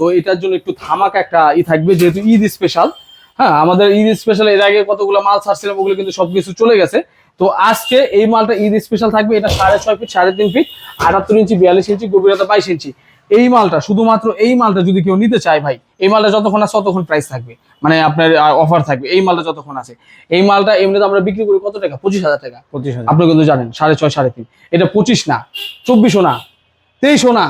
তো এটার জন্য একটু ধামাকা একটা থাকবে, যেহেতু ঈদ স্পেশাল। হ্যাঁ, আমাদের ঈদ স্পেশাল এর আগে কতগুলো মাল ছাড়ছিলাম, ওগুলো কিন্তু সবকিছু চলে গেছে। তো আজকে এই মালটা ঈদ স্পেশাল থাকবে। এটা 6.5 ফিট 3.5 ফিট 78 ইঞ্চি 42 ইঞ্চি গভীরতা 22 ইঞ্চি। এই মালটা শুধুমাত্র এই মালটা যদি কেউ নিতে চায় ভাই, এই মালটা যতক্ষণ আছে ততক্ষণ প্রাইস থাকবে, মানে আপনার অফার থাকবে। এই মালটা যতক্ষণ আছে, এই মালটা এমনিতে আমরা বিক্রি করি কত টাকা? 25,000 টাকা। 25,000 আপনি কিন্তু জানেন 6.5 3.5। এটা 25 না, 24 না, 23 না,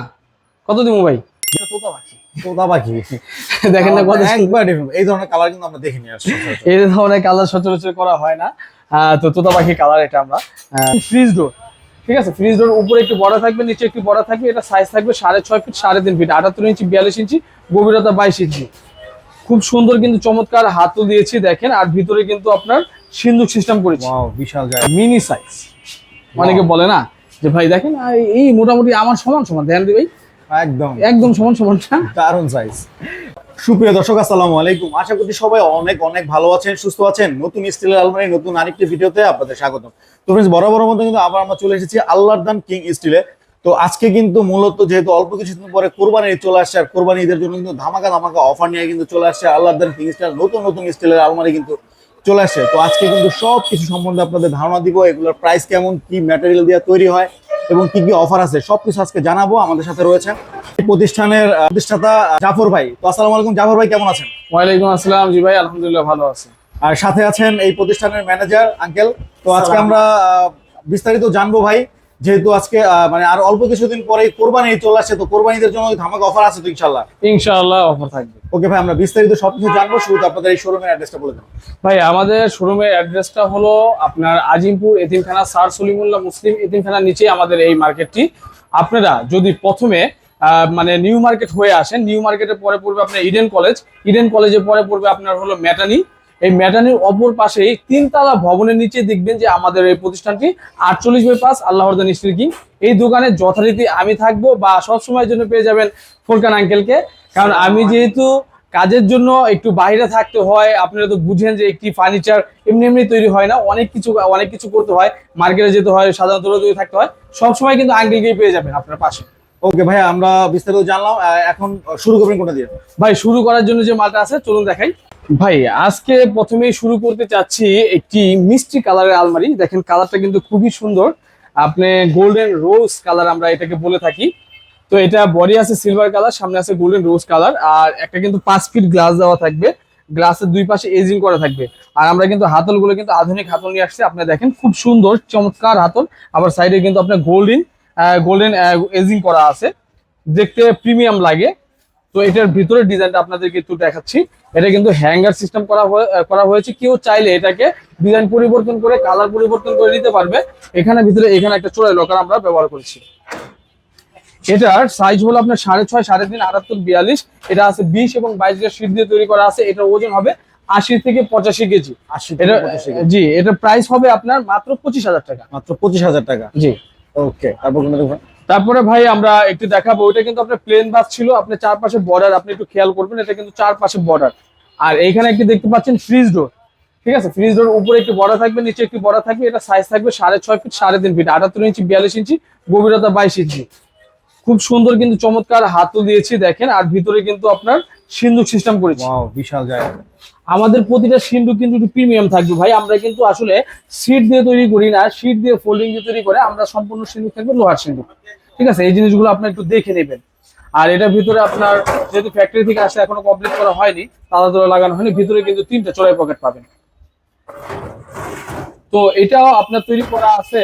কত দিব ভাই? এটা তোতা পাখি। তোতা পাখি দেখেন না কত একবার এই ধরনের কালার কিন্তু আমরা দেখিনি আসলে। এই ধরনের কালার সচরাচর করা হয় না। তো তোতা পাখি কালার এটা আমরা। ফ্রিজ ডোর, ঠিক আছে, ফ্রিজ ডোর উপরে একটু বড় থাকবে, নিচে একটু বড় থাকবে। এটা সাইজ থাকবে 6.5 ফিট 3.5 ফিট 78 ইঞ্চি 42 ইঞ্চি গভীরতা 22 ইঞ্চি। খুব সুন্দর কিন্তু চমৎকার হাতল দিয়েছি দেখেন। আর ভিতরে কিন্তু আপনার সিন্দুক সিস্টেম করেছি। ওয়াও, বিশাল জায়গা, মিনি সাইজ। অনেকে বলে না যে ভাই দেখেন এই মোটামুটি আমার সমান সমান, ধ্যান দিই ভাই, একদম একদম সমান সমান, দারুণ সাইজ। সুপ্রিয় দর্শক, আসসালামু আলাইকুম। আশা করি সবাই অনেক অনেক ভালো আছেন, সুস্থ আছেন। নতুন স্টিলের আলমারি নতুন আরেকটি ভিডিওতে আপনাদের স্বাগত। তো ফ্রেন্ডস, বরাবর মতো কিন্তু আবার আমরা চলে এসেছি আল্লাহর দান কিং স্টিলে। তো আজকে কিন্তু মূলত যেহেতু অল্প কিছুদিন পরে কোরবানি ঈদ চলে আসছে, আর কোরবানি ঈদের জন্য কিন্তু ধামাকা ধামাকা অফার নিয়ে কিন্তু চলে আসছে আল্লাহর দান কিং স্টিল। নতুন নতুন স্টিলের আলমারি কিন্তু চলে আসছে। তো আজকে কিন্তু সব কিছু সম্বন্ধে আপনাদের ধারণা দিব, এগুলোর প্রাইস কেমন, কি ম্যাটেরিয়াল দিয়ে তৈরি হয় এবং কি কি অফার আছে সবকিছু আজকে জানাবো। আমাদের সাথে রয়েছেন প্রতিষ্ঠানের প্রতিষ্ঠাতা জাফর ভাই। তো আসসালামু আলাইকুম জাফর ভাই, কেমন আছেন? ওয়ালাইকুম আসসালাম। জি ভাই, আলহামদুলিল্লাহ ভালো আছি। আর সাথে আছেন এই প্রতিষ্ঠানের ম্যানেজার আঙ্কেল। তো আজকে আমরা বিস্তারিত জানবো ভাই, যেহেতু আজকে মানে আর অল্প কিছুদিন পরে কোরবানি চলে আসছে। তো কোরবানিদের জন্য ধামাকা অফার আছে তো ইনশাআল্লাহ? ইনশাআল্লাহ অফার থাকবে। ওকে ভাই, আমরা বিস্তারিত সবকিছু জানবো। শুরুতে আপনাদের এই শোরুমের অ্যাড্রেসটা বলে দেন ভাই। আমাদের শোরুমের অ্যাড্রেসটা হলো আপনার আজিমপুর এতিমখানা, স্যার সলিমুল্লাহ মুসলিম এতিমখানার নিচে আমাদের এই মার্কেটটি। আপনারা যদি প্রথমে মানে নিউ মার্কেট হয়ে আসেন, নিউ মার্কেটের পরে পড়বে আপনার ইডেন কলেজ, ইডেন কলেজের পরে পড়বে আপনার হলো ম্যাটানি। এই ম্যাটানির অপর পাশেই 3 তলা ভবনের নিচে দেখবেন যে আমাদের এই প্রতিষ্ঠানটি 48/5 আল্লাহর দান স্টিল কিং। এই দোকানে যথারীতি আমি থাকবো, বা সবসময়ের জন্য পেয়ে যাবেন ফোরকান আঙ্কেলকে। কারণ আমি যেহেতু কাজের জন্য একটু বাইরে থাকতে হয়, আপনারা তো বুঝেন যে একটি ফার্নিচার এমনি এমনি তৈরি হয় না, অনেক কিছু করতে হয়, মার্কেটে যেতে হয়, সাধারণত তৈরি থাকতে হয়। সবসময় কিন্তু আঙ্কেলকেই পেয়ে যাবেন আপনার পাশে। ওকে ভাই, আমরা বিস্তারিত জানলাম। এখন শুরু করবেন কোনটা দিয়ে? ভাই শুরু করার জন্য যে মালটা আছে চলুন দেখাই। ভাই আজকে প্রথমেই শুরু করতে চাচ্ছি একটি মিষ্টি কালারের আলমারি। দেখেন কালারটা কিন্তু খুবই সুন্দর, আপনি গোল্ডেন রোজ কালার আমরা এটাকে বলে থাকি। তো এটা বডি আছে সিলভার কালার, সামনে আছে গোল্ডেন রোজ কালার, আর একটা কিন্তু 5 ফিট গ্লাস দেওয়া থাকবে। গ্লাসের দুই পাশে এজিং করা থাকবে। আর আমরা কিন্তু হাতলগুলো কিন্তু আধুনিক হাতল নিয়ে আসছি। আপনি দেখেন খুব সুন্দর চমৎকার হাতল। আবার সাইডে কিন্তু আপনার গোল্ডেন এজিং করা আছে, দেখতে প্রিমিয়াম লাগে। তো এটার ভিতরের ডিজাইনটা আপনাদেরকে একটু দেখাচ্ছি। এটা কিন্তু হ্যাঙ্গার সিস্টেম করা হয়েছে। কেউ চাইলে এটাকে ডিজাইন পরিবর্তন করে কালার পরিবর্তন করে নিতে পারবে। এখানে ভিতরে এখানে একটা চোরাই লকার আমরা ব্যবহার করেছি। এটার সাইজ হলো আপনার 6.5 3.5 78 42। এটা আছে 20 এবং 22 গজ শীট দিয়ে তৈরি করা আছে। এটার ওজন হবে 80 থেকে 85 কেজি। এটা জি, এটার প্রাইস হবে আপনার মাত্র 25,000 টাকা। মাত্র 25,000 টাকা? জি। ওকে, তারপরে ভাই আমরা একটু দেখাবো। এটা কিন্তু আপনার প্লেন বাস ছিল, আপনি চারপাশে বর্ডার, আপনি একটু খেয়াল করবেন, এটা কিন্তু চারপাশে বর্ডার। আর এইখানে একটু দেখতে পাচ্ছেন ফ্রিজ ডোর, ঠিক আছে। ফ্রিজ ডোর উপরে একটু বড় থাকবে, নিচে একটু বড় থাকবে। এটা সাইজ থাকবে 6.5 ফিট 3.5 ফিট 78 ইঞ্চি 42 ইঞ্চি গভীরতা 22 ইঞ্চি। খুব সুন্দর কিন্তু চমৎকার হাতল দিয়েছি দেখেন। আর ভিতরে কিন্তু আপনার সিন্দুক সিস্টেম করেছি। ওয়াও, বিশাল জায়গা। আমাদের প্রতিটা সিন্দুক কিন্তু একটু প্রিমিয়াম থাকবে ভাই। আমরা কিন্তু আসলে শীট দিয়ে তৈরি করি না, শীট দিয়ে ফোল্ডিং দিয়ে তৈরি করে। আমরা সম্পূর্ণ সিন্দুক থাকবে লোহার সিন্দুক, ঠিক আছে। এই জিনিসগুলো আপনি একটু দেখে নেবেন। আর এটার ভিতরে আপনার যেহেতু ফ্যাক্টরি থেকে আসে, এখনো কমপ্লিট করা হয়নি, তালা তোলা লাগানো হয়নি, ভিতরে কিন্তু 3টা চড়াই পকেট পাবেন। তো এটাও আপনার তৈরি করা আছে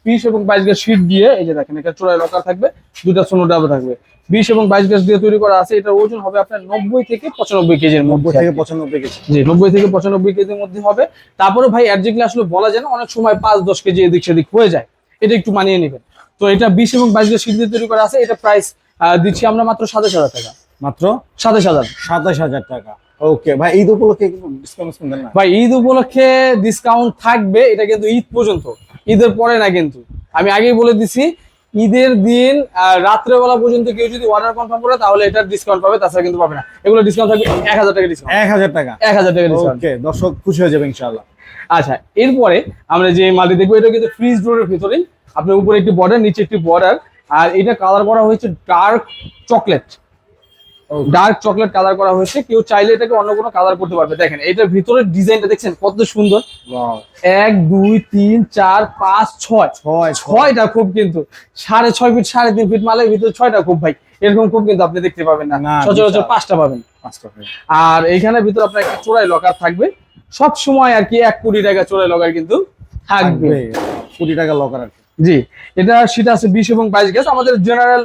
20 এবং 22 গজ শীট দিয়ে। এই যে দেখেন, এটা চোরাই লকার থাকবে, 2টা সোনো ডাবা থাকবে। 20 এবং 22 গজ দিয়ে তৈরি করা আছে। এটার ওজন হবে আপনার 90 থেকে 95 কেজির মধ্যে। 90 থেকে 95 কেজি? জি, 90 থেকে 95 কেজির মধ্যে হবে। তারপরে ভাই একজাক্টলি আসলে বলা যায় না, অনেক সময় 5-10 কেজি এদিক সেদিক হয়ে যায়, এটা একটু মানিয়ে নেবেন। তো এটা 20 এবং 22 গজ শীট দিয়ে তৈরি করা আছে। এটা প্রাইস দিচ্ছি আমরা মাত্র 27,000 টাকা। মাত্র 27,000 টাকা। ওকে ভাই, ঈদ উপলক্ষে ডিসকাউন্ট দেন না? ভাই ঈদ উপলক্ষে ডিসকাউন্ট থাকবে, এটা কিন্তু ঈদ পর্যন্ত, ঈদের পরে না। কিন্তু আমি আগেই বলে দিছি, ঈদের দিন রাত্রেবেলা পর্যন্ত কেউ যদি অর্ডার কনফার্ম করে তাহলে এটার ডিসকাউন্ট পাবে, তাছাড়া কিন্তু পাবে না। এগুলো ডিসকাউন্ট থাকবে 1,000 টাকা ডিসকাউন্ট। 1,000 টাকা? 1,000 টাকা ডিসকাউন্ট। ওকে, দর্শক খুশি হয়ে যাবে ইনশাআল্লাহ। আচ্ছা, এরপরে আমরা যে মালটি দেখবো, এটা কিন্তু ফ্রিজ ডোরের ভিতরেই আপনার উপরে একটি বর্ডার, নিচে একটি বর্ডার। আর এটা কালার করা হয়েছে dark chocolate. Dark chocolate colour করা হয়েছে, কেউ চাইলে এটাকে অন্য কোনো কালার করতে পারবে। দেখেন এটার ভিতরের ডিজাইনটা দেখছেন কত সুন্দর। ওয়াও 1 2 3 4 5 6 ছয়টা খুব, কিন্তু 6.5 ফিট 3.5 ফিট মালের ভিতরে 6টা খুব ভাই, এরকম খুব কিন্তু আপনি দেখতে পাবেন না, না, সচরাচর 5টা পাবেন। 5টা ফিট। আর এইখানের ভিতরে আপনার একটা চোরাই লকার থাকবে সব সময় আর কি, 1 কোটি টাকা চোরাই লকার কিন্তু থাকবে। কোটি টাকা লকার আর কি। জি, এটা শীট আছে 20 এবং 22 গ্যাস, আমাদের জেনারেল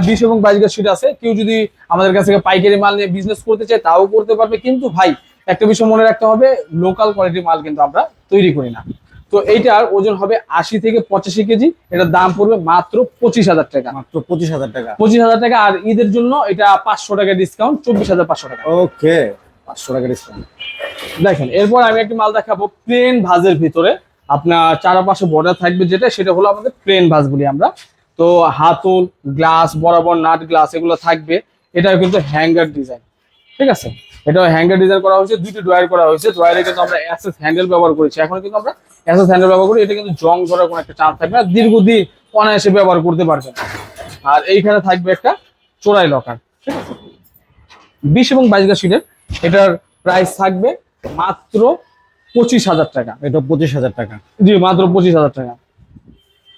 20 এবং 22 গ্যাস শীট আছে। কেউ যদি আমাদের কাছ থেকে পাইকারি মাল নিয়ে বিজনেস করতে চায় তাও করতে পারবে, কিন্তু ভাই একটা বিষয় মনে রাখতে হবে, লোকাল কোয়ালিটির মাল কিন্তু আমরা তৈরি করি না। তো এইটার ওজন হবে 80 থেকে 85 কেজি, এটার দাম পড়বে মাত্র 25,000 টাকা। মাত্র 25,000 টাকা। 25,000 টাকা। আর ঈদের জন্য এটা 500 টাকা ডিসকাউন্ট, 24,500 টাকা। ওকে, 500 টাকা ডিসকাউন্ট। দেখেন এরপর আমি একটা মাল দেখাবো প্লেন ভাজের ভিতরে, আপনার চারপাশে বর্ডার থাকবে, যেটা সেটা হলো আমাদের প্লেন ভাজ বলি আমরা। তো হাতল গ্লাস বরাবর নাট গ্লাস এগুলো থাকবে। এটা কিন্তু হ্যাঙ্গার ডিজাইন, ঠিক আছে, এটা হ্যাঙ্গার ডিজাইন করা হয়েছে, দুইটি ড্রয়ার করা হয়েছে। ড্রয়ারে কিন্তু আমরা অ্যাসেস হ্যান্ডেল ব্যবহার করেছি, এখন কিন্তু আমরা অ্যাসেস হ্যান্ডেল ব্যবহার করি। এটা কিন্তু জং ধরার কোনো একটা চান্স থাকবে না, দীর্ঘদিন অনায়াসে ব্যবহার করতে পারবেন। আর এইখানে থাকবে একটা চোরাই লকার, ঠিক আছে, 20 এবং 22 গ্যাস শীটের। এটার প্রাইস থাকবে মাত্র 25,000 টাকা। এটা 25,000 টাকা। জি, মাত্র 25,000 টাকা।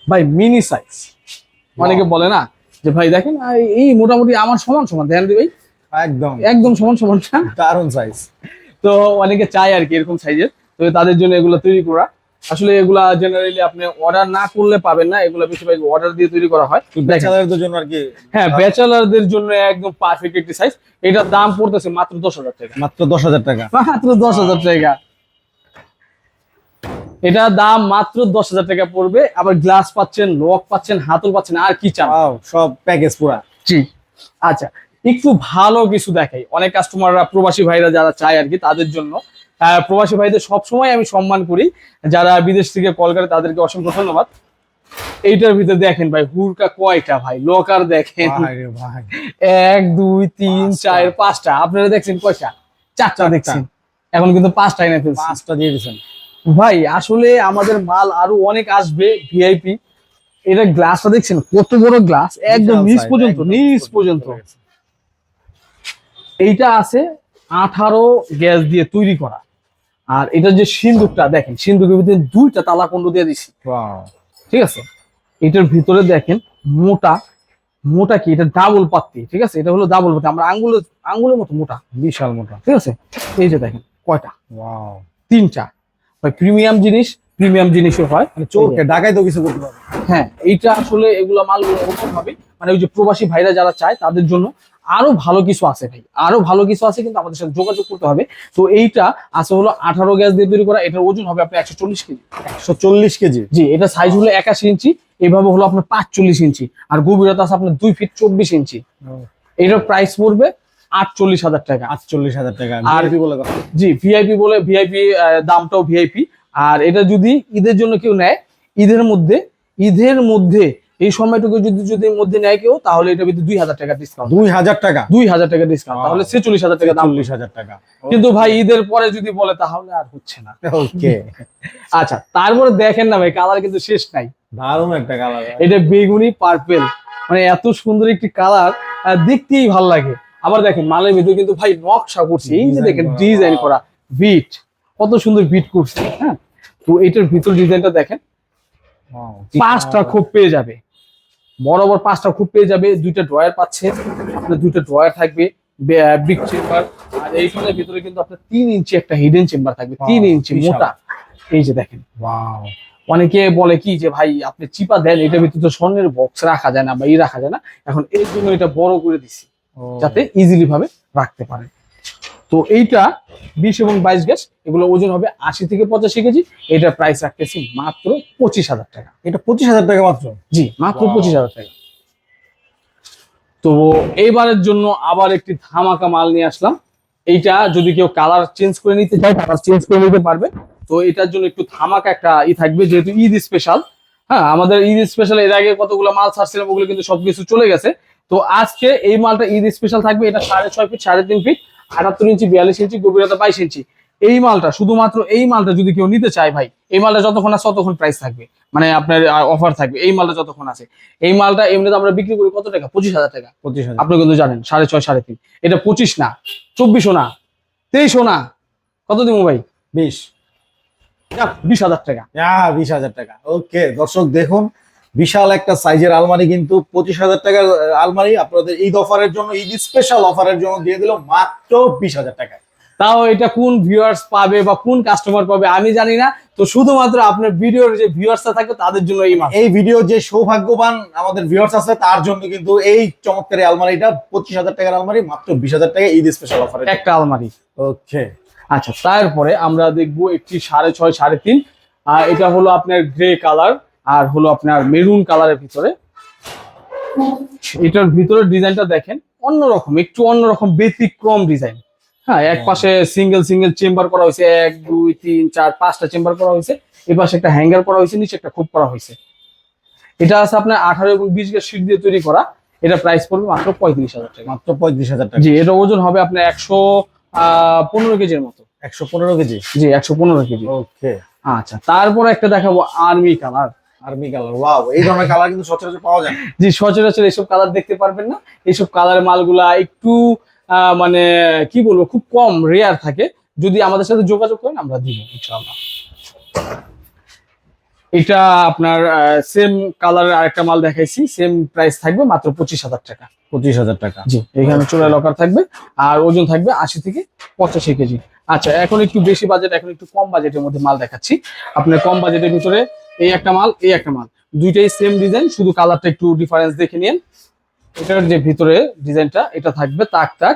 ভাই মিনি সাইজ, অনেকে বলে না যে ভাই দেখেন এই মোটামুটি আমার সমান সমান, ধ্যান দিই ভাই, একদম একদম সমান সমান না? দারুণ সাইজ। তো অনেকে চায় আর কি এরকম সাইজের, তো তাদের জন্য এগুলো তৈরি করা। আসলে এগুলা জেনারেলি আপনি অর্ডার না করলে পাবেন না, এগুলো বেশিরভাগ অর্ডার দিয়ে তৈরি করা হয়। ব্যাচেলারদের জন্য আর কি। হ্যাঁ, ব্যাচেলারদের জন্য একদম পারফেক্ট একটি সাইজ। এটার দাম পড়তেছে মাত্র 10,000 টাকা। মাত্র 10,000 টাকা। মাত্র 10,000 টাকা। এটা দাম মাত্র 10,000 টাকা পড়বে। আবার গ্লাস পাচ্ছেন, লক পাচ্ছেন, হাতল পাচ্ছেন, আর কি চান? ওয়াও, সব প্যাকেজ পুরা। জি। আচ্ছা, একটু ভালো কিছু দেখাই। অনেক কাস্টমাররা প্রবাসী ভাইরা যারা চায় আর কি, তাদের জন্য প্রবাসী ভাইদের সবসময় আমি সম্মান করি, যারা বিদেশ থেকে কল করে তাদেরকে অসংখ্য ধন্যবাদ। এইটার ভিতরে দেখেন ভাই হুরকা কয়টা ভাই, লকার দেখেন ভাই রে ভাই, 1 2 3 4 5টা। আপনারা দেখছেন কয়টা? 4টা দেখছেন, এখন কিন্তু 5টা এনে ফেলছি। 5টা দিয়ে দিয়েছেন ভাই আসলে আমাদের মাল আরো অনেক আসবে ভিআইপি। এটা গ্লাসটা দেখছেন কত বড় গ্লাস, একদম নিচ পর্যন্ত, নিচ পর্যন্ত। এইটা আছে 18 গ্যাস দিয়ে তৈরি করা। আর এটা যে সিন্দুকটা দেখেন, সিন্দুকের ভিতরে 2টা তালা কুণ্ডু দিয়ে দিছি, ওয়াও। ঠিক আছে। এটার ভিতরে দেখেন মোটা মোটা কি, এটা ডাবল পাত্তি, ঠিক আছে, এটা হলো ডাবল পাত্তি, আমরা আঙ্গুলের মতো মোটা, বিশাল মোটা। ঠিক আছে। এই যে দেখেন কয়টা, ওয়াও, 3টা। ভাই প্রিমিয়াম জিনিস, প্রিমিয়াম জিনিসও হয়, মানে চোরকে ডাকাই তো কিছু করতে পারবে। হ্যাঁ, এইটা আসলে এগুলা মালগুলো ওরকম ভাবে, মানে ওই যে প্রবাসী ভাইরা যারা চায় তাদের জন্য আরো ভালো কিছু আছে ভাই, আরো ভালো কিছু আছে, কিন্তু আমাদের সাথে যোগাযোগ করতে হবে। তো এইটা আছে হলো 18 গ্যাস দিয়ে তৈরি করা। এটার ওজন হবে আপনার 140 কেজি। 140 কেজি। জি, এটা সাইজ হলো 81 ইঞ্চি, এইভাবে হলো আপনার 45 ইঞ্চি, আর গভীরতা আছে আপনার 2 ফিট 24 ইঞ্চি। এটার প্রাইস পড়বে 48,000 টাকা। 48,000 টাকা। আর ভিআইপি বলে কথা। জি, ভিআইপি বলে, ভিআইপি দামটাও ভিআইপি। আর এটা যদি ঈদের জন্য কেউ নেয়, ঈদের মধ্যে এই সময়টুকু যদি মধ্যে নেয় কেউ, তাহলে এটা ভিতরে 2,000 টাকা ডিসকাউন্ট। 2,000 টাকা। 2,000 টাকা ডিসকাউন্ট, তাহলে 46,000 টাকা দাম। 40,000 টাকা। কিন্তু ভাই ঈদের পরে যদি বলে তাহলে আর হচ্ছে না। ওকে। আচ্ছা, তারপরে দেখেন না ভাই, কালার কিন্তু শেষ নাই। দারুণ একটা কালার। এটা বেগুনি পার্পেল, মানে এত সুন্দর একটি কালার, দেখতেই ভালো লাগে। আবার দেখেন মালের ভিতরে কিন্তু ভাই নকশা করছে, এই যে দেখেন ডিজাইন করা বিট, কত সুন্দর বিট করছে। হ্যাঁ, তো এটার ভিতর ডিজাইনটা দেখেন, 5টা খোপ পেয়ে যাবে, বরাবর 5টা খোপ পেয়ে যাবে। 2টা ড্রয়ার পাচ্ছে, আপনার 2টা ড্রয়ার থাকবে, বিগ চেম্বার। আর এইখানের ভিতরে কিন্তু আপনার 3 ইঞ্চি একটা হিডেন চেম্বার থাকবে, 3 ইঞ্চি মোটা। এই যে দেখেন, ওয়াও। অনেকে বলে কি যে ভাই আপনি চিপা দেন, এটার ভিতরে তো স্বর্ণের বক্স রাখা যায় না বা রাখা যায় না, এখন এর জন্য এটা বড় করে দিছি যাতে ইজিলি ভাবে রাখতে পারে। তো এইটা 20 এবং 22 গ্যাস, এগুলো ওজন হবে 80 থেকে 85 কেজি। এটার প্রাইস রাখতেছি মাত্র 25,000 টাকা। এটা 25,000 টাকা মাত্র? জি, মাত্র 25,000 টাকা। তো এইবারের জন্য আবার একটি ধামাকা মাল নিয়ে আসলাম। এইটা যদি কেউ কালার চেঞ্জ করে নিতে চায়, কালার চেঞ্জ করে নিতে পারবে। তো এটার জন্য একটু ধামাকা একটা থাকবে, যেহেতু ঈদ স্পেশাল। হ্যাঁ, আমাদের ঈদ স্পেশাল এর আগে কতগুলো মাল ছাড়ছিলাম, ওগুলো কিন্তু সবকিছু চলে গেছে। তো আজকে এই মালটা ঈদ স্পেশাল থাকবে। এটা 6.5 ফিট 3.5 ফিট 78 ইঞ্চি 42 ইঞ্চি, গভীরতা 22 ইঞ্চি। এই মালটা, শুধুমাত্র এই মালটা যদি কেউ নিতে চায় ভাই, এই মালটা যতক্ষণ আছে ততক্ষণ প্রাইস থাকবে, মানে আপনার অফার থাকবে এই মালটা যতক্ষণ আছে। এই মালটা এমনিতে আমরা বিক্রি করি কত টাকা, 25,000 টাকা। 25,000। আপনি কিন্তু জানেন 6.5 3.5, এটা 25 না, 24ও না, 23ও না, কত দিব ভাই? 20। 20,000 টাকা। 20,000 টাকা। ওকে দর্শক দেখুন, বিশাল একটা সাইজের আলমারি, কিন্তু 25,000 টাকার আলমারি আপনাদের ঈদ অফারের জন্য, ঈদ স্পেশাল অফারের জন্য দিয়ে দিল মাত্র 20,000 টাকায়। তাও এটা কোন ভিউয়ার্স পাবে বা কোন কাস্টমার পাবে আমি জানি না, তো শুধুমাত্র আপনার ভিডিওর যে ভিউয়ার্সরা থাকবে তাদের জন্য এই মাল। এই ভিডিও যে সৌভাগ্যবান আমাদের ভিউয়ার্স আছে তার জন্য কিন্তু এই চমৎকার এই আলমারিটা 25,000 টাকার আলমারি মাত্র 20,000 টাকায় ঈদ স্পেশাল অফারে একটা আলমারি। ওকে আচ্ছা, তারপরে আমরা দেখবো একটি 6.5 3.5, আর এটা হলো আপনার গ্রে কালার আর হলো আপনার মেরুন কালারের ভিতরে। এটার ভিতরে ডিজাইনটা দেখেন অন্যরকম, একটু অন্যরকম ব্যতিক্রম ডিজাইন। হ্যাঁ, এক পাশে সিঙ্গেল সিঙ্গেল চেম্বার করা হয়েছে, 1 2 3 4 5টা চেম্বার করা হয়েছে, এই পাশে একটা হ্যাঙ্গার করা হয়েছে, নিচে একটা খোপ করা হয়েছে। এটা আছে আপনার 18 এবং 20 গজ শীট দিয়ে তৈরি করা। এটা প্রাইস পড়বে মাত্র 35,000 টাকা। মাত্র 35,000 টাকা। জি, এটা ওজন হবে আপনার 115 কেজির মতো। 115 কেজি। জি, 115 কেজি। ওকে আচ্ছা, তারপরে একটা দেখাবো army colour. Army colour, wow, এই ধরনের কালার কিন্তু সচরাচর পাওয়া যায় না। জি, সচরাচর এইসব কালার দেখতে পারবেন না। এইসব কালারের মালগুলা একটু মানে কি বলবো, খুব কম রেয়ার থাকে। যদি আমাদের সাথে যোগাযোগ করেন আমরা দিব ইনশাআল্লাহ। এটা আপনার সেম কালারের আরেকটা মাল দেখাইছি, সেম প্রাইস থাকবে মাত্র 25,000 টাকা। 25,000 টাকা। জি, এখানে চোরা লকার থাকবে আর ওজন থাকবে 80 থেকে 85 কেজি। আচ্ছা, এখন একটু বেশি বাজেট, এখন একটু কম বাজেটের মধ্যে মাল দেখাচ্ছি। আপনার কম বাজেটের ভিতরে এই একটা মাল, এই একটা মাল, দুইটাই সেম ডিজাইন, শুধু কালারটা একটু ডিফারেন্স দেখে নিন। এটার যে ভিতরে ডিজাইনটা, এটা থাকবে তাক তাক,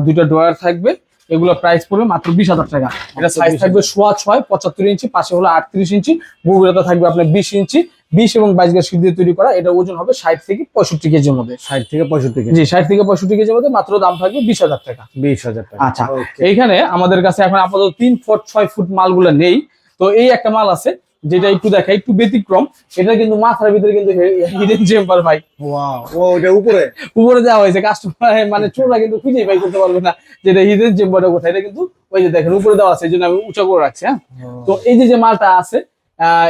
দুইটা ড্রয়ার থাকবে। এগুলো প্রাইস পড়বে মাত্র 20,000 টাকা। এটা সাইজ থাকবে 6.5 75 ইঞ্চি, পাশে হলো 38 ইঞ্চি, গভীরতা থাকবে আপনার 20 ইঞ্চি, 20 এবং 22 গজ শীট দিয়ে তৈরি করা। এটা ওজন হবে 60 থেকে 65 কেজির মধ্যে। 60 থেকে 65 কেজি। জি, 60 থেকে 65 কেজির মধ্যে, মাত্র দাম থাকবে 20,000 টাকা। 20,000 টাকা। আচ্ছা, এইখানে আমাদের কাছে এখন আপাতত 3 ফুট 6 ফুট মালগুলো নেই। তো এই একটা মাল আছে যেটা একটু দেখাই, একটু ব্যতিক্রম। এটা কিন্তু মাথার ভিতরে কিন্তু হিডেন চেম্বার ভাই। ওয়াও, ও এটা উপরে উপরে দেওয়া হয়েছে, কাস্টমার মানে চোরা কিন্তু খুঁজেই বাই করতে পারবে না যেটা হিডেন চেম্বারটা কোথায়। এটা কিন্তু ওই যে দেখেন উপরে দেওয়া আছে, এই জন্য আমি উঁচা করে রাখছি। হ্যাঁ, তো এই যে যে মালটা আছে,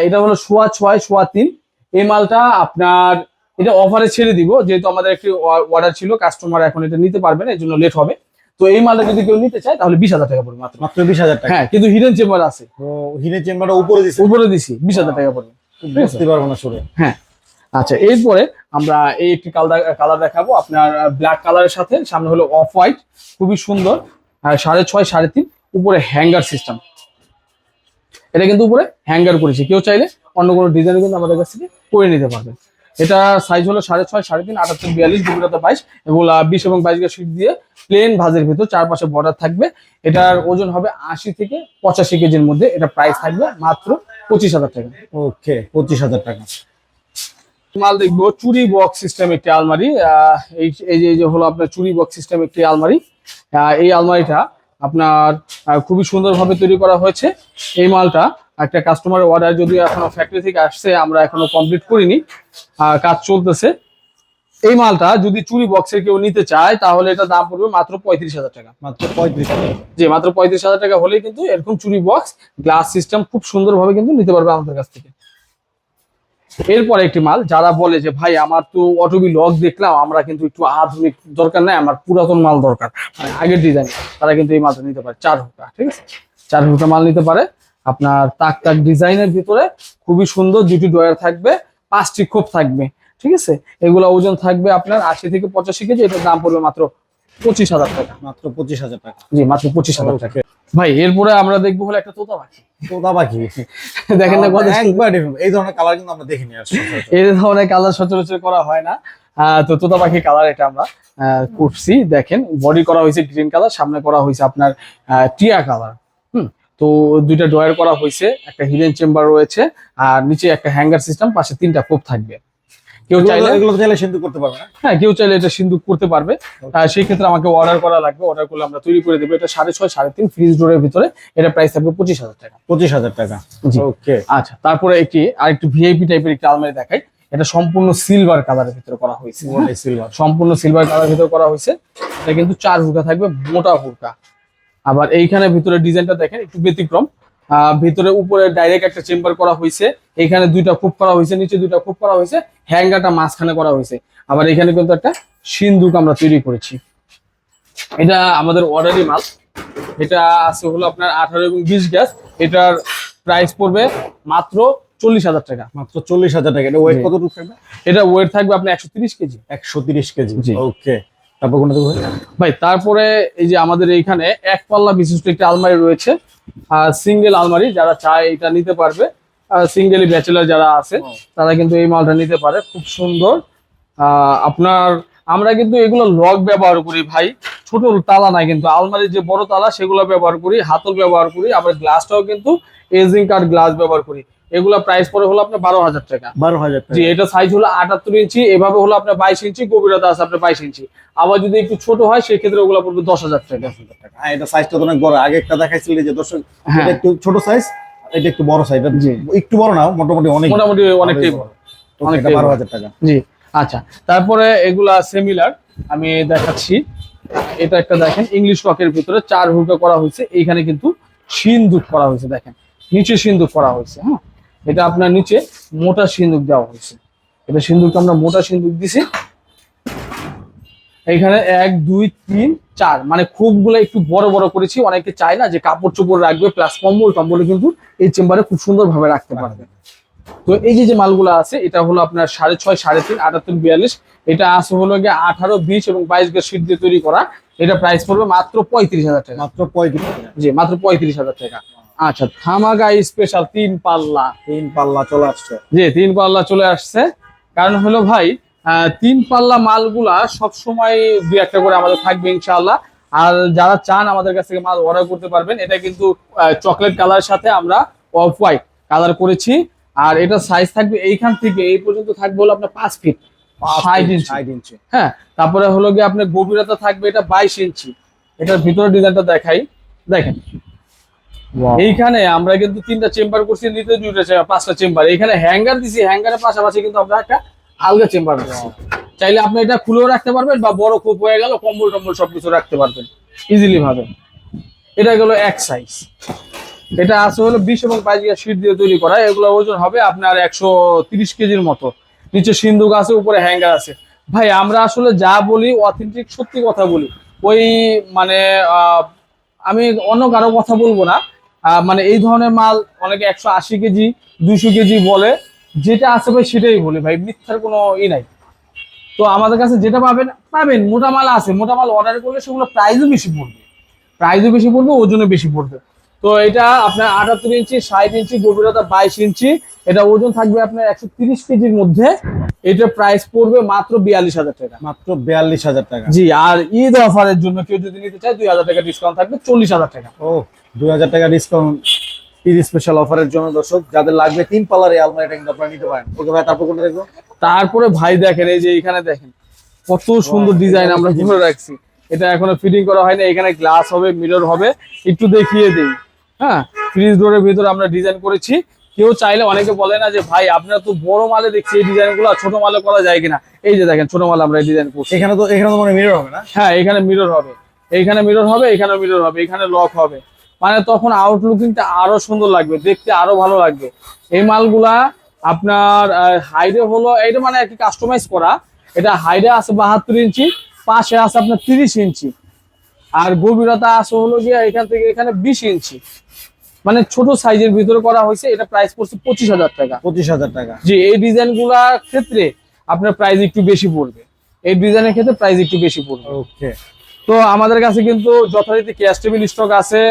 এটা হলো 6.5 6.3। এই মালটা আপনার এটা অফারে ছেড়ে দিব, যেহেতু আমাদের একটি অর্ডার ছিল, কাস্টমার এখন এটা নিতে পারবে না, এই জন্য লেট হবে। তো এই মালটা যদি কেউ নিতে চায় তাহলে 20,000 টাকা পড়বে মাত্র। মাত্র 20,000 টাকা। হ্যাঁ, কিন্তু হিডেন চেম্বার আছে, তো হিনের চেম্বারটা উপরে দিছে, উপরে দিছি, 20,000 টাকা পড়বে। বুঝতে পারবো না শুনে। হ্যাঁ, আচ্ছা, এরপরে আমরা এই একটি কালার দেখাবো আপনার ব্ল্যাক কালারের সাথে, সামনে হলো অফ হোয়াইট, খুবই সুন্দর, 6.5 3.5, উপরে হ্যাঙ্গার সিস্টেম। এটা কিন্তু উপরে হ্যাঙ্গার করেছি, কেউ চাইলে অন্য কোনো ডিজাইন কিন্তু আমাদের কাছ থেকে করে নিতে পারবে। এটা সাইজ হলো 6.5 3.5, 78 42, গভীরতা 22, এগুলো 20 এবং 22 গজ শীট দিয়ে প্লেন ভাঁজের ভিতর, চারপাশে বর্ডার থাকবে। এটার ওজন হবে 80 থেকে 85 কেজির মধ্যে। এটা প্রাইস থাকবে মাত্র 25,000 টাকা। ওকে, 25,000 টাকা। মাল দেখবো চুরি বক্স সিস্টেম একটি আলমারি। এই যে হলো আপনার চুরি বক্স সিস্টেম একটি আলমারি। এই আলমারিটা আপনার খুবই সুন্দরভাবে তৈরি করা হয়েছে। এই মালটা একটা কাস্টমারের অর্ডার, যদিও এখনো ফ্যাক্টরি থেকে আসছে, আমরা এখনো কমপ্লিট করিনি, কাজ চলতেছে। এই মালটা যদি চুরি বক্সের কেউ নিতে চায় তাহলে এটা দাম পড়বে মাত্র 35,000 টাকা। মাত্র 35,000। জি, মাত্র 35,000 টাকা হলেই কিন্তু এরকম চুরি বক্স গ্লাস সিস্টেম খুব সুন্দরভাবে কিন্তু নিতে পারবে আমাদের কাছ থেকে। এরপর একটি মাল, যারা বলে যে ভাই আমার তো অটোবি লক দেখলাম, আমরা কিন্তু একটু আধুনিক দরকার নাই, আমার পুরাতন মাল দরকার, মানে আগের ডিজাইন, তারা কিন্তু এই মালটা নিতে পারে। 4 হুকা, ঠিক আছে, 4 হুকা মাল নিতে পারে। আপনার তাক তাক ডিজাইনের ভিতরে খুবই সুন্দর, দুটি ডয়ার থাকবে, 5টি খোপ থাকবে, ঠিক আছে। এগুলো ওজন থাকবে আপনার 80 থেকে 85 কেজি। এটার দাম পড়বে মাত্র 25,000 টাকা। মাত্র 25,000 টাকা। জি, মাত্র 25,000 টাকা। ভাই এরপরে আমরা দেখবো হলো একটা তোতা পাখি। তোতা পাখি দেখেন না কত একবার এই ধরনের কালার কিন্তু আমরা দেখিনি আর। এই ধরনের কালার সচরাচর করা হয় না। তো তোতা পাখি কালার এটা আমরা করছি। দেখেন বডি করা হয়েছে গ্রিন কালার, সামনে করা হয়েছে আপনার টিয়া কালার। তো দুইটা ড্রয়ার করা হয়েছে, একটা হিডেন চেম্বার রয়েছে, আর নিচে একটা হ্যাঙ্গার সিস্টেম, পাশে 3টা কোপ থাকবে। কেউ চাইলে এগুলো চাইলে সিন্ধুক করতে পারবে না? হ্যাঁ, কেউ চাইলে এটা সিন্ধুক করতে পারবে। সেই ক্ষেত্রে আমাকে অর্ডার করা লাগবে, অর্ডার করলে আমরা তৈরি করে দেবো। এটা 6.5 3.5 ফ্রিজ ডোরের ভিতরে। এটা প্রাইস থাকবে 25,000 টাকা। 25,000 টাকা। জি। ওকে, আচ্ছা, তারপরে আরেকটু ভিআইপি টাইপের একটা আলমারি দেখাই। এটা সম্পূর্ণ সিলভার কালারের ভিতরে করা হয়েছে। সিলভার, সম্পূর্ণ সিলভার কালারের ভিতরে করা হয়েছে। এটা কিন্তু 4 হুকা থাকবে, মোটা হুকা। আবার এইখানে ভিতরে ডিজাইনটা দেখেন একটু ব্যতিক্রম। ভিতরে উপরে ডাইরেক্ট একটা চেম্বার করা হয়েছে, এখানে দুইটা খোপ করা হয়েছে, নিচে দুইটা খোপ করা হয়েছে, হ্যাঙ্গারটা মাঝখানে করা হয়েছে। আবার এখানে কিন্তু একটা সিন্দুক আমরা তৈরি করেছি। এটা আমাদের অর্ডারি মাল। এটা আছে হলো আপনার 18 এবং 20 গ্যাস। এটার প্রাইস পড়বে মাত্র 40,000 টাকা। মাত্র 40,000 টাকা। এটা ওয়েট জি। কতটুকু থাকবে? এটা ওয়েট থাকবে আপনার 130 কেজি। 130 কেজি। জি। ওকে, তারপর কোনটা দেখো ভাই তারপরে এই যে আমাদের এইখানে এক পাল্লা বিশিষ্ট একটা আলমারি রয়েছে, সিঙ্গেল আলমারি। যারা চায় এটা নিতে পারবে, সিঙ্গেলি ব্যাচেলার যারা আছে তারা কিন্তু এই মালটা নিতে পারে। খুব সুন্দর। আপনার আমরা কিন্তু এগুলো লক ব্যবহার করি ভাই, ছোট তালা নাই কিন্তু, আলমারির যে বড় তালা সেগুলো ব্যবহার করি, হাতল ব্যবহার করি, আবার গ্লাসটাও কিন্তু এজিং কার্ড গ্লাস ব্যবহার করি। এগুলা প্রাইস পড়ে হলো আপনার 12,000 টাকা। 12,000 টাকা। জি, এটা সাইজ হলো 78 ইঞ্চি, এভাবে হলো আপনার 22 ইঞ্চি, গভীরতা আছে আপনার 22 ইঞ্চি। আবার যদি একটু ছোট হয় সেই ক্ষেত্রে ওগুলো পড়বে 10,000 টাকা। 10,000 টাকা। হ্যাঁ, এটা সাইজটা তো অনেক বড়। আগে একটা দেখাইছিলেন যে দর্শক, হ্যাঁ। এটা একটু ছোট সাইজ, এটা একটু বড় সাইজ। জি। একটু বড় না, মোটামুটি মোটামুটি অনেকটাই বড়। এটা অনেকটাই বড়। 12,000 টাকা। জি, আচ্ছা। তারপরে এগুলা সিমিলার আমি দেখাচ্ছি। এটা একটা দেখেন ইংলিশ লকের ভিতরে 4 হুকা করা হয়েছে, এইখানে কিন্তু সিন্দুক করা হয়েছে, দেখেন নিচে সিন্দুক করা হয়েছে। হ্যাঁ, এটা আপনার নিচে মোটা সিন্দুক দেওয়া হয়েছে। এটা সিন্দুকটা আমরা মোটা সিন্দুক দিছি। এইখানে 1 2 3 4 মানে খুবগুলো একটু বড় বড় করেছি। অনেকে চায় না যে কাপড় চোপড় রাখবে, প্লাস কম্বল টম্বল কিন্তু এই চেম্বারে খুব সুন্দরভাবে রাখতে পারবে। তো এই যে যে মালগুলো আছে এটা হলো আপনার 6.5 3.5 78 42। এটা আছে হলো গিয়ে 18 20 এবং 22 গ্যাস শীট দিয়ে তৈরি করা। এটা প্রাইস পড়বে মাত্র 35,000 টাকা। মাত্র 35 টাকা। জি, মাত্র 35,000 টাকা। আচ্ছা, ধামাকা স্পেশাল 3 পাল্লা। 3 পাল্লা চলে আসছে। জি, 3 পাল্লা চলে আসছে। কারণ হলো ভাই 3 পাল্লা মালগুলা সব সময় 2-1টা করে আমাদের থাকবে ইনশাআল্লাহ। আর যারা চান আমাদের কাছ থেকে মাল অর্ডার করতে পারবেন। এটা কিন্তু চকলেট কালারের সাথে আমরা অফ হোয়াইট কালার করেছি। আর এটা সাইজ থাকবে এইখান থেকে এই পর্যন্ত থাকবে হলো আপনার 5 ফিট 60 ইঞ্চি। 60 ইঞ্চি। হ্যাঁ, তারপরে হলো গিয়ে আপনার গভীরতা থাকবে এটা 22 ইঞ্চি। এটার ভিতরে ডিজাইনটা দেখাই, দেখেন এইখানে আমরা কিন্তু 3টা চেম্বার করছি, নিতে 5টা চেম্বার। এখানে হ্যাঙ্গার দিছি, হ্যাঙ্গারের পাশাপাশি কিন্তু আমরা একটা আলগা চেম্বার দিচ্ছি। চাইলে আপনি এটা খুলেও রাখতে পারবেন বা বড় খুব হয়ে গেল কম্বল টম্বল সবকিছু রাখতে পারবেন ইজিলি ভাবে। এটা গেল এক সাইজ। এটা আছে হলো 20 এবং 22 গ্যাস শীট দিয়ে তৈরি করা। এগুলো ওজন হবে আপনার 130 কেজির মতো। নিচে সিন্দুক আছে, উপরে হ্যাঙ্গার আছে। ভাই আমরা আসলে যা বলি অথেন্টিক সত্যি কথা বলি। ওই মানে আমি অন্য কারো কথা বলবো না। মানে এই ধরনের মাল অনেকে 180 কেজি 200 কেজি বলে, যেটা আছে ভাই সেটাই বলি ভাই, মিথ্যার কোনো নাই। তো আমাদের কাছে যেটা পাবেন পাবেন, মোটা মাল আছে, মোটা মাল অর্ডার করলে সেগুলো প্রাইসও বেশি পড়বে, ওজনে বেশি পড়বে। তো এটা আপনার 78 ইঞ্চি 60 ইঞ্চি গভীরতা 22 ইঞ্চি। এটা ওজন থাকবে আপনার 130 কেজির মধ্যে। এটা প্রাইস পড়বে মাত্র 42,000 টাকা। মাত্র 42,000 টাকা। জি, আর ঈদ অফারের জন্য কেউ যদি নিতে চায় 2,000 টাকা ডিসকাউন্ট থাকবে, 40,000 টাকা। ও, 2,000 টাকা ডিসকাউন্ট ঈদ স্পেশাল অফারের জন্য দর্শক যাদের লাগবে 3 পাল্লার এই আলমারিটা কিন্তু আপনারা নিতে পারেন। ওকে ভাই, তারপর কোনটা দেখবো? তারপরে ভাই দেখেন এই যে এখানে দেখেন কত সুন্দর ডিজাইন আমরা ধরে রাখছি। এটা এখনো ফিটিং করা হয়নি। এখানে গ্লাস হবে, মিরর হবে, একটু দেখিয়ে দেই। হ্যাঁ, ফ্রিজ ডোরের ভিতরে আমরা ডিজাইন করেছি। কেউ চাইলে, অনেকে বলে না যে ভাই আপনারা তো বড় মালে দেখছি এই ডিজাইন গুলো, ছোট মালে করা যায় কিনা। এই যে দেখেন ছোট মালে আমরা এই ডিজাইন করছি। এখানে তো মানে মিরর হবে না? হ্যাঁ, এখানে মিরর হবে, এইখানে মিরর হবে, এখানে মিরর হবে, এখানে লক হবে। মানে তখন আউটলুকিংটা আরো সুন্দর লাগবে, দেখতে আরো ভালো লাগবে। এই মালগুলা আপনার হাইডে হলো এটা মানে আর কি কাস্টমাইজ করা। এটা হাইডে আছে 72 ইঞ্চি, পাশে আছে আপনার 30 ইঞ্চি, আর গভীরতা আছে হলো গিয়ে এখান থেকে এখানে 20 ইঞ্চি। মানে ছোট সাইজের ভিতরে করা হয়েছে। এটা প্রাইস পড়ছে 25,000 টাকা। 25,000 টাকা। জি, এই ডিজাইন গুলার ক্ষেত্রে আপনার প্রাইস একটু বেশি পড়বে। এই ডিজাইনের ক্ষেত্রে প্রাইস একটু বেশি পড়বে। ওকে। তো আমাদের কাছে কিন্তু যথারীতি ক্যাশ টেবিল স্টক আছে।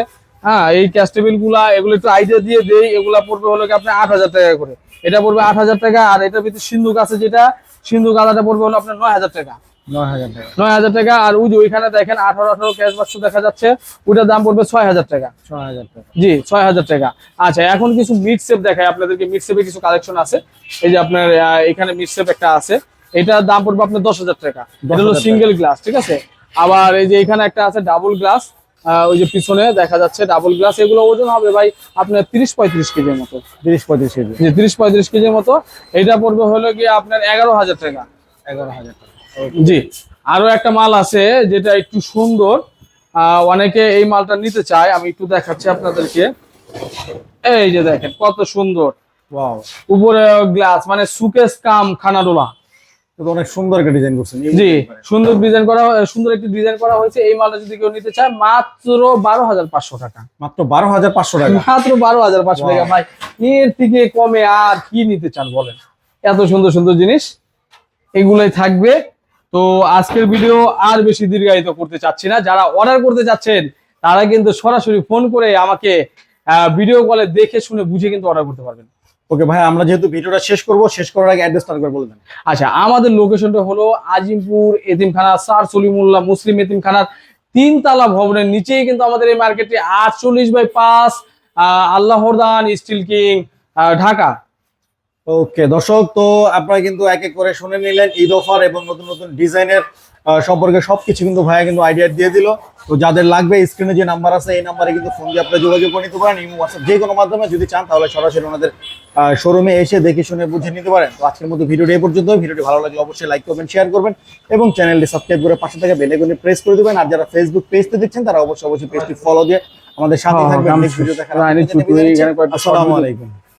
হ্যাঁ, এই ক্যাশ টেবিল গুলা এগুলো একটু আইডিয়া দিয়ে দেই। এগুলা পড়বে হলো কি আপনার 8,000 টাকা করে। এটা পড়বে 8,000 টাকা। আর এটার ভিতরে সিন্ধুক আছে, যেটা সিন্ধুক আলাদা পড়বে হলো আপনার 9,000 টাকা। 9,000 টাকা। 9,000 টাকা। আর ওই যে ওইখানে দেখেন 18 ক্যাশ বাক্স দেখা যাচ্ছে, ওটার দাম পড়বে 6,000 টাকা। 6,000 টাকা। জি, 6,000 টাকা। আচ্ছা, এখন কিছু মিড সেপ দেখাই আপনাদেরকে। মিড সেপে কিছু কালেকশন আছে। এই যে আপনার এখানে মিড সেপ একটা আছে, এটার দাম পড়বে আপনার 10,000 টাকা। এটা হলো সিঙ্গেল গ্লাস, ঠিক আছে। আবার এই যে এখানে একটা আছে ডাবল গ্লাস, ওই যে পিছনে দেখা যাচ্ছে ডাবল গ্লাস। এগুলো ওজন হবে ভাই আপনার 30-35 কেজির মতো। 30-35 কেজি। জি, 30-35 কেজির মতো। এটা পড়বে হলো গিয়ে আপনার 11,000 টাকা। 11,000 টাকা। জি, আরো একটা মাল আছে যেটা একটু সুন্দর। অনেকে এই মালটা নিতে চায়, আমি একটু দেখাচ্ছি আপনাদেরকে। এই যে দেখেন কত সুন্দর, ওয়াও, উপরে গ্লাস, মানে সুকেস কাম খানাডোলা। তো অনেক সুন্দর একটা ডিজাইন করছেন। জি, সুন্দর ডিজাইন করা, সুন্দর একটি ডিজাইন করা হয়েছে। এই মালটা যদি কেউ নিতে চায় মাত্র 12,500 টাকা। মাত্র 12,500 টাকা। মাত্র 12,500 টাকা ভাই, এর থেকে কমে আর কি নিতে চান বলেন? এত সুন্দর সুন্দর জিনিস এগুলাই থাকবে। তো আজকের ভিডিও আর বেশি দীর্ঘায়িত করতে চাচ্ছি না। যারা অর্ডার করতে চাচ্ছেন তারা কিন্তু সরাসরি ফোন করে আমাকে ভিডিও কলে দেখে শুনে বুঝে কিন্তু অর্ডার করতে পারবেন। ওকে ভাই, আমরা যেহেতু ভিডিওটা শেষ করব, শেষ করার আগে অ্যাড্রেসটা একবার বলে দেন। আচ্ছা, আমাদের লোকেশনটা হলো আজিমপুর এতিমখানা, স্যার সলিমুল্লাহ মুসলিম এতিমখানার 3 তলা ভবনের নিচেই কিন্তু আমাদের এই মার্কেটটি, 48/5 আল্লাহরদান স্টিল কিং, ঢাকা। ওকে দর্শক, তো আপনারা কিন্তু এক এক করে শুনে নিলেন ঈদ অফার এবং নতুন নতুন ডিজাইনের সম্পর্কে সবকিছু কিন্তু ভাইয়া কিন্তু আইডিয়া দিয়ে দিল। তো যাদের লাগবে স্ক্রিনে যে নাম্বার আছে এই নাম্বারে কিন্তু ফোন দিয়ে আপনারা যোগাযোগ করে নিতে পারেন, ইমো হোয়াটসঅ্যাপ যে কোনো মাধ্যমে যদি চান তাহলে সরাসরি ওনাদের শোরুমে এসে দেখে শুনে বুঝে নিতে পারেন। তো আজকের মতো ভিডিওটি এই পর্যন্ত। ভিডিওটি ভালো লাগলে অবশ্যই লাইক করবেন, শেয়ার করবেন এবং চ্যানেলটি সাবস্ক্রাইব করে পাশে থাকা বেল আইকনে প্রেস করে দিবেন। আর যারা ফেসবুক পেজতে দেখছেন তারা অবশ্যই পেজটি ফলো দিয়ে আমাদের সাথে থাকবেন। নেক্সট ভিডিও দেখার জন্য আসসালামু আলাইকুম।